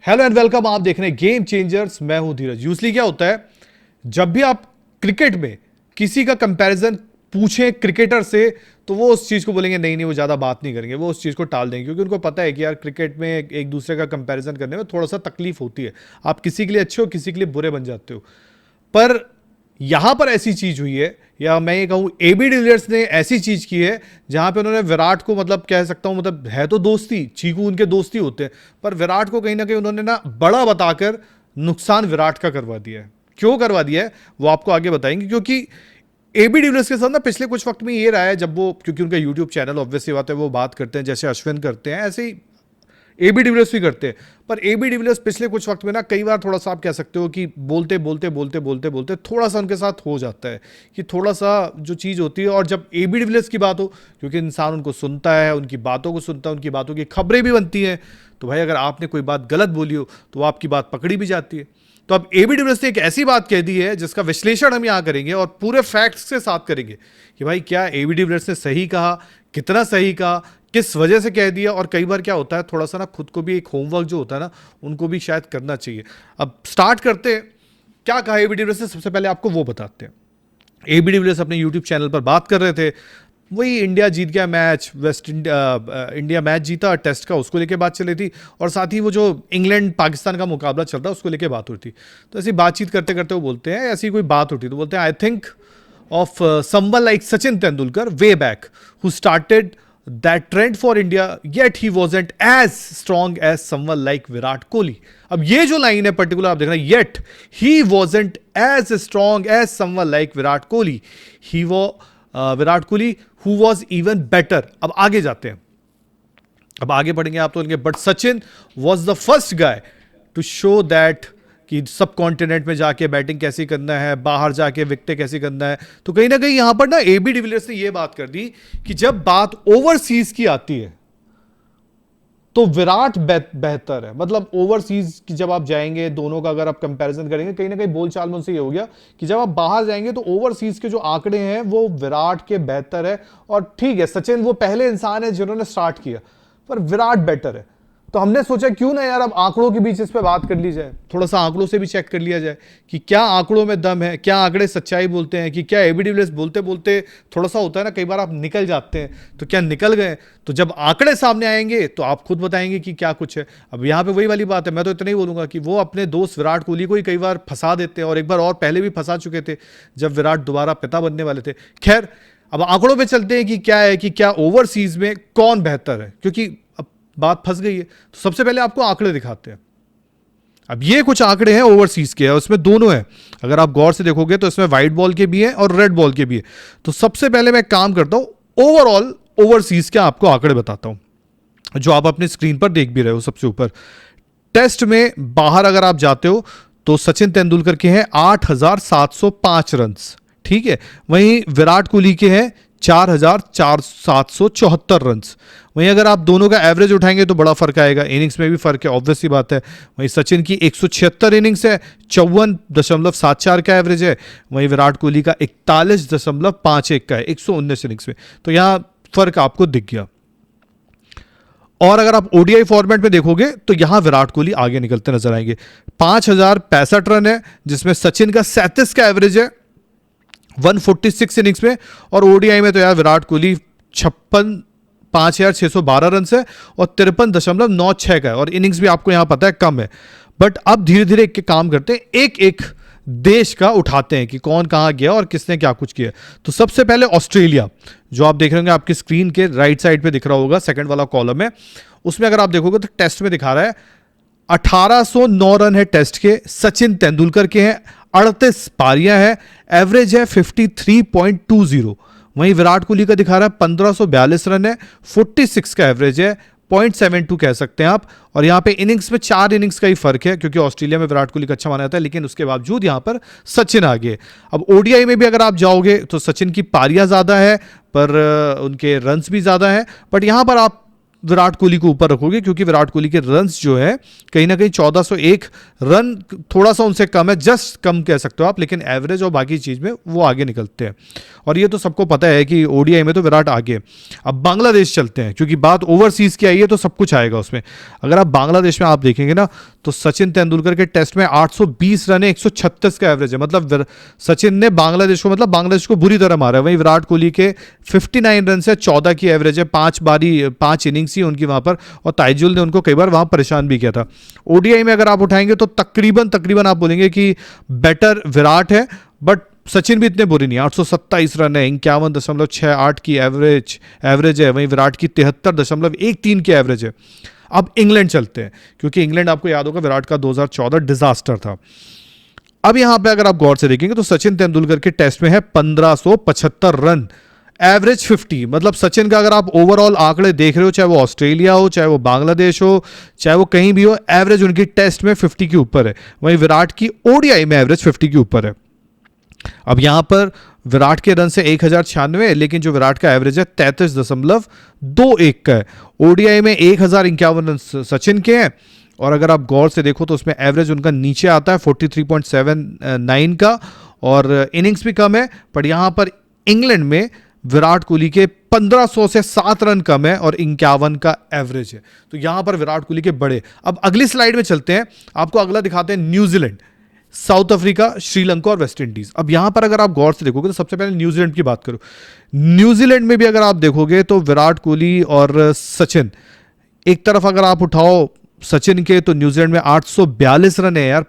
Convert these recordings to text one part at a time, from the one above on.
Hello and welcome. आप देख रहे हैं गेम चेंजर्स। मैं हूं धीरज। यूजली क्या होता है, जब भी आप क्रिकेट में किसी का कंपैरिजन पूछें क्रिकेटर से, तो वो उस चीज को बोलेंगे नहीं नहीं, वो ज्यादा बात नहीं करेंगे, वो उस चीज को टाल देंगे, क्योंकि उनको पता है कि यार क्रिकेट में एक दूसरे का कंपैरिजन करने में थोड़ा सा तकलीफ होती है। आप किसी के लिए अच्छे हो, किसी के लिए बुरे बन जाते हो। पर यहां पर ऐसी चीज हुई है, या मैं ये कहूं एबी डिविलियर्स ने ऐसी चीज की है जहां पे उन्होंने विराट को, मतलब कह सकता हूं, मतलब है तो दोस्ती, चीकू उनके दोस्ती होते हैं, पर विराट को कहीं ना कहीं उन्होंने ना बड़ा बताकर नुकसान विराट का करवा दिया है। क्यों करवा दिया है वो आपको आगे बताएंगे, क्योंकि एबी डिविलियर्स के साथ ना पिछले कुछ वक्त में ये रहा है, जब वो, क्योंकि उनका यूट्यूब चैनल ऑब्वियसली बात है, वो बात करते हैं जैसे अश्विन करते हैं, ऐसे ही एबी डिविलियर्स भी करते हैं। पर एबी डिविलियर्स पिछले कुछ वक्त में ना कई बार थोड़ा सा, आप कह सकते हो कि बोलते बोलते बोलते बोलते बोलते थोड़ा सा उनके साथ हो जाता है कि थोड़ा सा जो चीज़ होती है, और जब एबी डिविलियर्स की बात हो, क्योंकि इंसान उनको सुनता है, उनकी बातों को सुनता है, उनकी बातों की खबरें भी बनती हैं, तो भाई अगर आपने कोई बात गलत बोली हो तो आपकी बात पकड़ी भी जाती है। तो अब एबी डिविलियर्स ने एक ऐसी बात कह दी है जिसका विश्लेषण हम यहां करेंगे और पूरे फैक्ट्स के साथ करेंगे कि भाई क्या एबी डिविलियर्स ने सही कहा, कितना सही कहा, किस वजह से कह दिया। और कई बार क्या होता है, थोड़ा सा ना खुद को भी एक होमवर्क जो होता है ना, उनको भी शायद करना चाहिए। अब स्टार्ट करते हैं, क्या कहा एबी डिविलियर्स ने, सबसे पहले आपको वो बताते हैं। एबी डिविलियर्स अपने यूट्यूब चैनल पर बात कर रहे थे, वही इंडिया जीत गया मैच, इंडिया मैच जीता टेस्ट का, उसको लेके बात चल रही थी, और साथ ही वो जो इंग्लैंड पाकिस्तान का मुकाबला चल रहा है उसको लेके बात हो रही थी। तो ऐसी बातचीत करते करते वो बोलते हैं, ऐसी कोई बात होती तो बोलते हैं, I think of someone like Sachin Tendulkar way back who started that trend for India, yet he wasn't as strong as someone like Virat Kohli. अब ये जो लाइन है पर्टिकुलर आप देख रहे हैं, yet he wasn't as strong as someone like Virat Kohli. He was Virat Kohli who was even better. अब आगे जाते हैं, अब आगे बढ़ेंगे आप तो इनके, but Sachin was the first guy to show that कि सब कॉन्टिनेंट में जाके बैटिंग कैसे करना है, बाहर जाके विकेटें कैसे करना है। तो कहीं ना कहीं यहां पर ना एबी डिविलियर्स ने यह बात कर दी कि जब बात ओवरसीज की आती है तो विराट बेहतर है। मतलब ओवरसीज की जब आप जाएंगे, दोनों का अगर आप कंपैरिजन करेंगे, कहीं ना कहीं बोलचाल में उनसे ये हो गया कि जब आप बाहर जाएंगे तो ओवरसीज के जो आंकड़े हैं वो विराट के बेहतर है। और ठीक है, सचिन वो पहले इंसान है जिन्होंने स्टार्ट किया, पर विराट बेटर है। तो हमने सोचा क्यों ना यार अब आंकड़ों के बीच इस पे बात कर ली जाए, थोड़ा सा आंकड़ों से भी चेक कर लिया जाए कि क्या आंकड़ों में दम है, क्या आंकड़े सच्चाई बोलते हैं, कि क्या एबी डिविलियर्स बोलते बोलते थोड़ा सा होता है ना, कई बार आप निकल जाते हैं, तो क्या निकल गए। तो जब आंकड़े सामने आएंगे तो आप खुद बताएंगे कि क्या कुछ है। अब यहाँ पे वही वाली बात है, मैं तो इतना ही बोलूंगा कि वो अपने दोस्त विराट कोहली को ही कई बार फंसा देते हैं, और एक बार और पहले भी फंसा चुके थे जब विराट दोबारा पिता बनने वाले थे। खैर, अब आंकड़ों पर चलते हैं कि क्या है, कि क्या ओवरसीज में कौन बेहतर है, क्योंकि बात फंस गई है। तो सबसे पहले आपको आंकड़े दिखाते हैं। अब ये कुछ आंकड़े हैं ओवरसीज के, उसमें दोनों हैं, अगर आप गौर से देखोगे तो इसमें व्हाइट बॉल के भी हैं और रेड बॉल के भी हैं। तो सबसे पहले मैं काम करता हूं, ओवरऑल ओवरसीज के आपको आंकड़े बताता हूं, जो आप अपने स्क्रीन पर देख भी रहे हो। सबसे ऊपर टेस्ट में बाहर अगर आप जाते हो तो सचिन तेंदुलकर के हैं 8,705 रन, ठीक है। वहीं विराट कोहली के हैं 4,774 रन। वहीं अगर आप दोनों का एवरेज उठाएंगे तो बड़ा फर्क आएगा, इनिंग्स में भी फर्क है, ऑब्वियस सी बात है। वहीं सचिन की 176 इनिंग्स है, 54.74 का एवरेज है। वहीं विराट कोहली का 41.51 का है 119 इनिंग्स में। तो यहां फर्क आपको दिख गया। और अगर आप ओडीआई फॉर्मेट में देखोगे तो यहां विराट कोहली आगे निकलते नजर आएंगे। 5,065 रन है, जिसमें सचिन का 37 का एवरेज है 146 इनिंग्स में, और ओडीआई में तो यार विराट कोहली 5,612 रन है और 53.96 का है, और इनिंग्स भी आपको यहां पता है कम है। बट अब धीरे धीरे एक काम करते हैं, एक एक देश का उठाते हैं कि कौन कहां गया और किसने क्या कुछ किया। तो सबसे पहले ऑस्ट्रेलिया, जो आप देख रहे होंगे आपकी स्क्रीन के राइट साइड पे दिख रहा होगा, सेकंड वाला कॉलम है, उसमें अगर आप देखोगे तो टेस्ट में दिखा रहा है 1809 रन है टेस्ट के, सचिन तेंदुलकर के हैं 38 पारियां हैं, एवरेज है 53.20। वहीं विराट कोहली का दिखा रहा है 1542 रन है, 46 का एवरेज है, 0.72 कह सकते हैं आप। और यहां पे इनिंग्स में 4 इनिंग्स का ही फर्क है, क्योंकि ऑस्ट्रेलिया में विराट कोहली का अच्छा माना जाता है, लेकिन उसके बावजूद यहां पर सचिन आगे। अब ओडीआई में भी अगर आप जाओगे तो सचिन की पारियां ज्यादा है, पर उनके रन्स भी ज्यादा है। बट यहां पर आप विराट कोहली को ऊपर रखोगे, क्योंकि विराट कोहली के रन्स जो है कहीं ना कहीं 1401 रन थोड़ा सा उनसे कम है, जस्ट कम कह सकते हो आप, लेकिन एवरेज और बाकी चीज में वो आगे निकलते हैं। और ये तो सबको पता है कि ओडीआई में तो विराट आगे। अब बांग्लादेश चलते हैं, क्योंकि बात ओवरसीज की आई है तो सब कुछ आएगा उसमें। अगर आप बांग्लादेश में आप देखेंगे ना, तो सचिन तेंदुलकर के टेस्ट में 820 रन है, 136 का एवरेज है। मतलब सचिन ने बांग्लादेश को, मतलब बांग्लादेश को बुरी तरह मारा है। वहीं विराट कोहली के 59 रन से 14 की एवरेज है, 5 इनिंग्स ही उनकी वहां पर, और ताइजुल ने उनको कई बार वहां परेशान भी किया था। ओडीआई में अगर आप उठाएंगे तो तकरीबन आप बोलेंगे कि बेटर विराट है, बट सचिन भी इतने बुरे नहीं। 827 रन है, 51.68 की एवरेज है। वहीं विराट की 73.13 की एवरेज है। अब इंग्लैंड चलते हैं, क्योंकि इंग्लैंड आपको याद होगा विराट का 2014 डिजास्टर था। अब यहां पे अगर आप गौर से देखेंगे तो सचिन तेंदुलकर के टेस्ट में है 1575 रन, एवरेज 50। मतलब सचिन का अगर आप ओवरऑल आंकड़े देख रहे हो, चाहे वो ऑस्ट्रेलिया हो, चाहे वो बांग्लादेश हो, चाहे वो कहीं भी हो, एवरेज उनकी टेस्ट में 50 के ऊपर है। वहीं विराट की ओडीआई में एवरेज 50 के ऊपर है। अब यहां पर विराट के रन से 1096, लेकिन जो विराट का एवरेज है 33.21 का है। ओडीआई में 1051 रन सचिन के हैं, और अगर आप गौर से देखो तो उसमें एवरेज उनका नीचे आता है 43.79 का, और इनिंग्स भी कम है। पर यहां पर इंग्लैंड में विराट कोहली के 1500 से 7 रन कम है, और 51 का एवरेज है। तो यहां पर विराट कोहली के बड़े। अब अगली स्लाइड में चलते हैं, आपको अगला दिखाते हैं न्यूजीलैंड, साउथ अफ्रीका, श्रीलंका और वेस्ट इंडीज। अब यहां पर अगर आप गौर से देखोगे तो सबसे पहले न्यूजीलैंड की बात करो। न्यूजीलैंड में भी अगर आप देखोगे तो विराट कोहली और सचिन, एक तरफ अगर आप उठाओ सचिन के, तो न्यूजीलैंड में 842 रन है यार,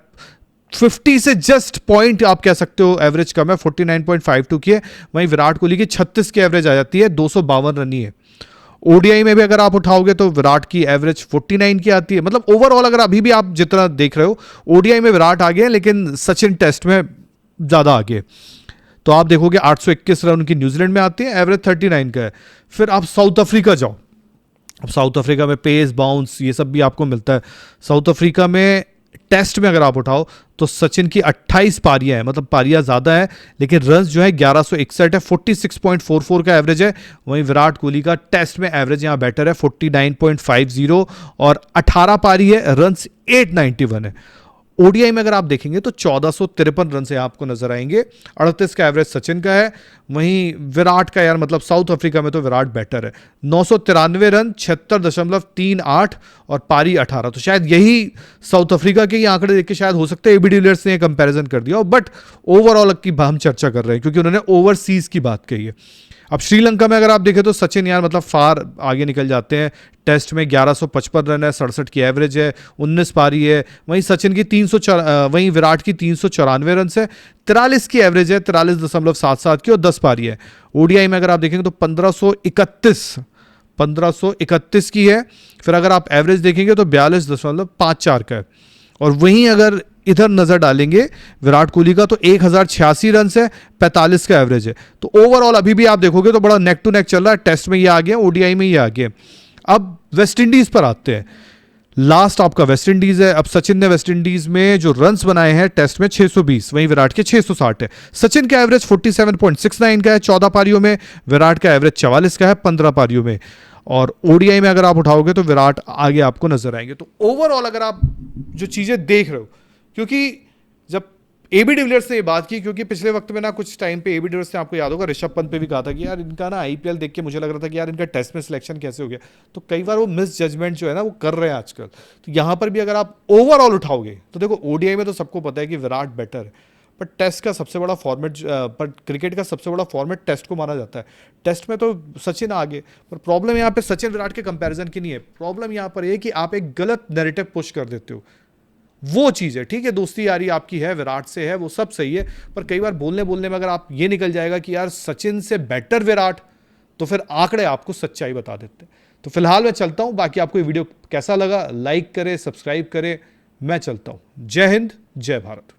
50 से जस्ट पॉइंट आप कह सकते हो एवरेज कम है, 49.52 की है। वहीं विराट कोहली की 36 की एवरेज आ जाती है, 252 रन ही है। ओडीआई में भी अगर आप उठाओगे तो विराट की एवरेज 49 की आती है। मतलब ओवरऑल अगर अभी भी आप जितना देख रहे हो, ओडीआई में विराट आगे है, लेकिन सचिन टेस्ट में ज्यादा आगे। तो आप देखोगे 821 रन उनकी न्यूजीलैंड में आती है, एवरेज 39 का है। फिर आप साउथ अफ्रीका जाओ। अब साउथ अफ्रीका में पेस, बाउंस, ये सब भी आपको मिलता है। साउथ अफ्रीका में टेस्ट में अगर आप उठाओ तो सचिन की 28 पारियां हैं, मतलब पारियां ज्यादा है, लेकिन रन जो है 1161 है, 46.44 का एवरेज है। वहीं विराट कोहली का टेस्ट में एवरेज यहां बेटर है, 49.50, और 18 पारी है, रन 891 है। ओडीआई में अगर आप देखेंगे तो 1453 रन से आपको नजर आएंगे, 38 का एवरेज सचिन का है। वहीं विराट का यार, मतलब साउथ अफ्रीका में तो विराट बेटर है, 993 रन, 76.38, और पारी 18। तो शायद यही साउथ अफ्रीका के ही आंकड़े देख के शायद हो सकता है एबी डिविलियर्स ने कंपैरिजन कर दिया, बट ओवरऑल की हम चर्चा कर रहे हैं क्योंकि उन्होंने ओवरसीज की बात कही है। अब श्रीलंका में अगर आप देखें तो सचिन यार मतलब फार आगे निकल जाते हैं। टेस्ट में 1155 रन है, 67 की एवरेज है, 19 पारी है। वहीं सचिन की वहीं विराट की 394 रन है, 43 की एवरेज है, 43.77 की, और 10 पारी है। ओडीआई में अगर आप देखेंगे तो 1531 की है। फिर अगर आप एवरेज देखेंगे तो 42.54 का है। और वहीं अगर इधर नजर डालेंगे विराट कोहली का, तो 1086 रन है, 45 का एवरेज है। तो ओवरऑल अभी भी आप देखोगे तो बड़ा नेक टू नेक चल रहा है। टेस्ट में ये आ गया, ओडीआई में ये आ गया। अब वेस्ट इंडीज पर आते हैं। लास्ट आपका वेस्ट इंडीज है। अब सचिन ने वेस्ट इंडीज में जो रन्स बनाए हैं टेस्ट में 620, वहीं विराट के 660 है। सचिन का एवरेज 47.69 का है 14 पारियों में, विराट का एवरेज 44 का है 15 पारियों में। और ओडीआई में अगर आप उठाओगे तो विराट आगे आपको नजर आएंगे। तो ओवरऑल अगर आप जो चीजें देख रहे हो, क्योंकि जब एबी डिविलियर्स ने ये बात की, क्योंकि पिछले वक्त में ना कुछ टाइम पे एबी डिविलियर्स ने, आपको याद होगा, ऋषभ पंत पे भी कहा था कि यार इनका ना आईपीएल देख के मुझे लग रहा था कि यार इनका टेस्ट में सिलेक्शन कैसे हो गया। तो कई बार वो मिस जजमेंट जो है ना वो कर रहे हैं आजकल। तो यहां पर भी अगर आप ओवरऑल उठाओगे तो देखो ओडीआई में तो सबको पता है कि विराट बेटर है, पर टेस्ट का सबसे बड़ा फॉर्मेट, पर क्रिकेट का सबसे बड़ा फॉर्मेट टेस्ट को माना जाता है। टेस्ट में तो सचिन आगे, पर प्रॉब्लम यहाँ पे सचिन विराट के कंपैरिजन की नहीं है। प्रॉब्लम यहाँ पर है कि आप एक गलत नैरेटिव पुश कर देते हो। वो चीज है, ठीक है, दोस्ती यारी आपकी है, विराट से है, वो सब सही है, पर कई बार बोलने में अगर आप ये निकल जाएगा कि यार सचिन से बेटर विराट, तो फिर आंकड़े आपको सच्चाई बता देते हैं। तो फिलहाल मैं चलता हूं, बाकी आपको ये वीडियो कैसा लगा लाइक करें, सब्सक्राइब करें, मैं चलता हूं। जय हिंद, जय भारत।